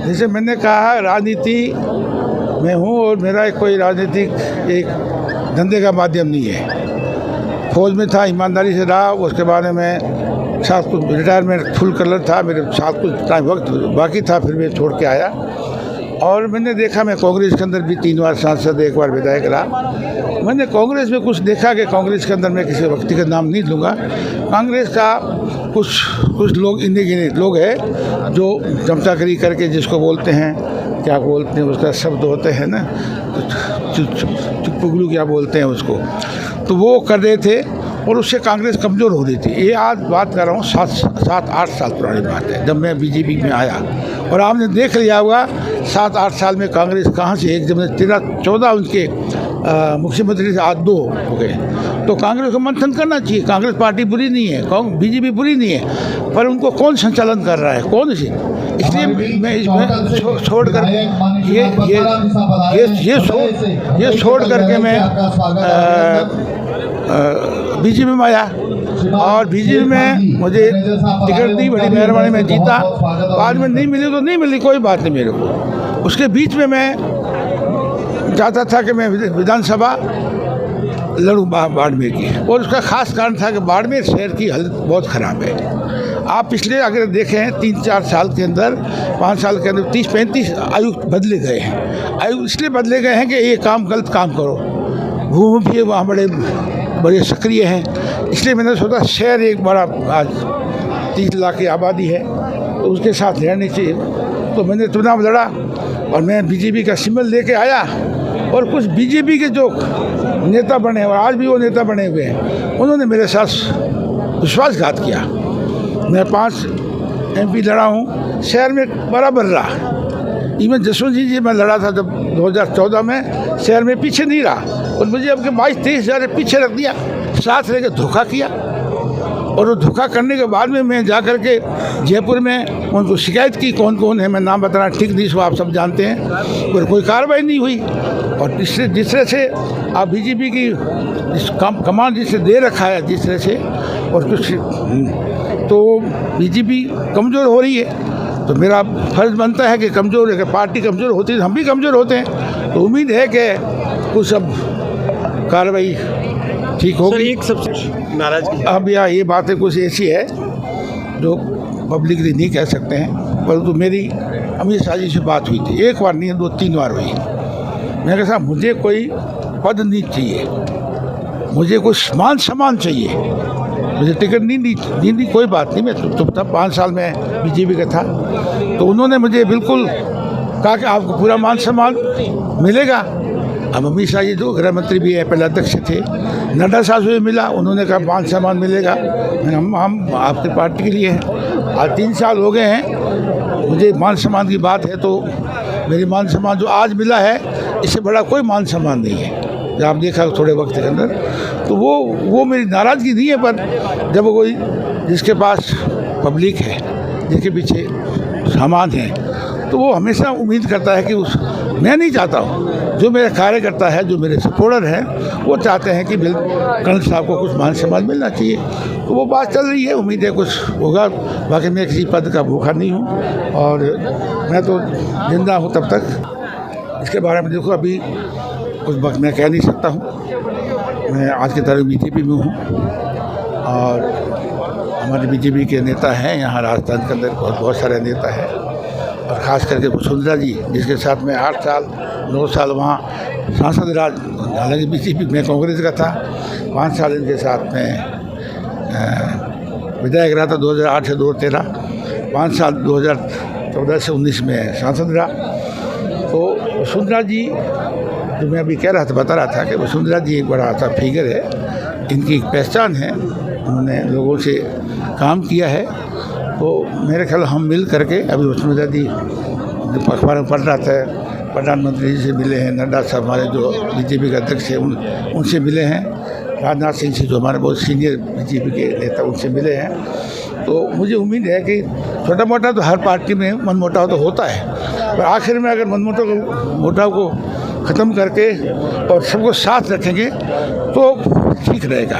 जैसे मैंने कहा, राजनीति में हूँ और मेरा कोई राजनीतिक एक धंधे का माध्यम नहीं है। फौज में था, ईमानदारी से रहा, उसके बाद में साथ कुछ रिटायरमेंट फुल कलर था, मेरे साथ कुछ टाइम वक्त बाकी था, फिर मैं छोड़ के आया। और मैंने देखा, मैं कांग्रेस के अंदर भी 3 बार सांसद, 1 बार विधायक रहा। मैंने कांग्रेस में कुछ देखा कि कांग्रेस के अंदर मैं किसी व्यक्तिगत नाम नहीं लूँगा, कांग्रेस का कुछ लोग इन्हीं गिने लोग हैं जो चमचागिरी करके, जिसको बोलते हैं, क्या बोलते हैं उसका शब्द होते हैं ना, चुपगलू क्या बोलते हैं उसको, तो वो कर रहे थे और उससे कांग्रेस कमज़ोर हो रही थी। ये आज बात कर रहा हूँ 7-8 साल पुरानी बात है, जब मैं बीजेपी में आया। और आपने देख लिया होगा 7-8 साल में कांग्रेस कहाँ से एक जब 13-14 उनके मुख्यमंत्री से आज 2 हो गए। तो कांग्रेस को मंथन करना चाहिए। कांग्रेस पार्टी बुरी नहीं है, बीजेपी बुरी नहीं है, पर उनको कौन संचालन कर रहा है, कौन सी, इसलिए मैं इसमें छोड़ कर ये छोड़ करके मैं बीजेपी में आया। और बीजेपी में मुझे टिकट दी, बड़ी मेहरबानी में जीता। बाद में नहीं मिली तो नहीं मिली, कोई बात नहीं मेरे को। उसके बीच में मैं चाहता था कि मैं विधानसभा लड़ूँ बाड़मेर की, और उसका खास कारण था कि बाड़मेर शहर की हालत बहुत ख़राब है। आप पिछले अगर देखें 3-4 साल के अंदर, 5 साल के अंदर 30-35 आयुक्त बदले गए हैं। आयुक्त इसलिए बदले गए हैं कि ये काम गलत काम करो। भूमि वहाँ बड़े सक्रिय हैं, इसलिए मैंने सोचा शहर एक बड़ा आज 30 लाख की आबादी है, तो उसके साथ रहनी चाहिए। तो मैंने चुनाव लड़ा और मैं बीजेपी का सिंबल लेके आया। और कुछ बीजेपी के जो नेता बने और आज भी वो नेता बने हुए हैं, उन्होंने मेरे साथ विश्वासघात किया। मैं 5 MP लड़ा हूँ, शहर में बराबर रहा। इवन जसवंत सिंह जी मैं लड़ा था जब 2014 में, शहर में पीछे नहीं रहा, और मुझे अब के 22-23 हज़ार पीछे रख दिया, साथ रह के धोखा किया। और वो धोखा करने के बाद में मैं जा कर के जयपुर में उनको शिकायत की, कौन कौन है, मैं नाम बताना ठीक नहीं, सो आप सब जानते हैं, पर कोई कार्रवाई नहीं हुई। और जिस तरह से आप बीजेपी की कमान जिससे दे रखा है, जिस तरह से, और कुछ तो बीजेपी कमज़ोर हो रही है। तो मेरा फर्ज बनता है कि कमज़ोर है, कि पार्टी कमज़ोर होती है तो हम भी कमज़ोर होते हैं। तो उम्मीद है कि कुछ अब कार्रवाई ठीक होगी। एक सबसे नाराज़गी अब ये बातें कुछ ऐसी है जो पब्लिकली नहीं कह सकते हैं, परंतु मेरी अमित शाह जी से बात हुई थी, 1 बार नहीं 2-3 बार हुई। मैंने कहा मुझे कोई पद नहीं चाहिए, मुझे कुछ मान सम्मान चाहिए, मुझे टिकट नहीं दी कोई बात नहीं, मैं चुपचाप 5 साल में बीजेपी का था। तो उन्होंने मुझे बिल्कुल कहा कि आपको पूरा मान सम्मान मिलेगा। अब अमित शाह जी जो गृह मंत्री भी है, पहले अध्यक्ष थे, नड्डा साहब से मिला, उन्होंने कहा मान सम्मान मिलेगा। हम आपकी पार्टी के लिए हैं। आज 3 साल हो गए हैं, मुझे मान सम्मान की बात है तो मेरी मान सम्मान जो आज मिला है, इससे बड़ा कोई मान सम्मान नहीं है जो आप देखा थोड़े वक्त के अंदर। तो वो मेरी नाराज़गी नहीं है, पर जब कोई जिसके पास पब्लिक है, जिसके पीछे सामान है, तो वो हमेशा उम्मीद करता है कि मैं नहीं चाहता हूँ, जो मेरा कार्यकर्ता है, जो मेरे सपोर्टर हैं, वो चाहते हैं कि कर्नल साहब को कुछ मान सम्मान मिलना चाहिए। तो वो बात चल रही है, उम्मीद है कुछ होगा। बाकी मैं किसी पद का भूखा नहीं हूँ, और मैं तो जिंदा हूँ तब तक। इसके बारे में देखो अभी कुछ वक्त मैं कह नहीं सकता हूँ। मैं आज की तरह बीजेपी में हूँ, और हमारे बीजेपी के नेता हैं यहाँ राजस्थान के अंदर, बहुत सारे नेता हैं, और ख़ास करके वसुंधरा जी, जिसके साथ में 8 साल 9 साल वहाँ सांसद राज, हालांकि बीजेपी में कांग्रेस का था, 5 साल इनके साथ में विधायक रहा था 2008 से 2013, 5 साल 2014 से 19 में सांसद रहा। तो वसुंधरा जी, जो मैं अभी कह रहा था, बता रहा था कि वसुंधरा जी एक बड़ा अच्छा फिगर है, इनकी एक पहचान है, उन्होंने लोगों से काम किया है। तो मेरे ख्याल हम मिल करके, अभी वसुंधरा जी जो अखबार में पढ़ रहा था, प्रधानमंत्री जी से मिले हैं, नड्डा साहब हमारे जो बीजेपी के अध्यक्ष हैं उनसे मिले हैं, राजनाथ सिंह से जो हमारे बहुत सीनियर बीजेपी के नेता उनसे मिले हैं। तो मुझे उम्मीद है कि छोटा मोटा तो हर पार्टी में मनमुटाव तो होता है, पर आखिर में अगर मनमुटाव को ख़त्म करके और सबको साथ रखेंगे तो ठीक रहेगा।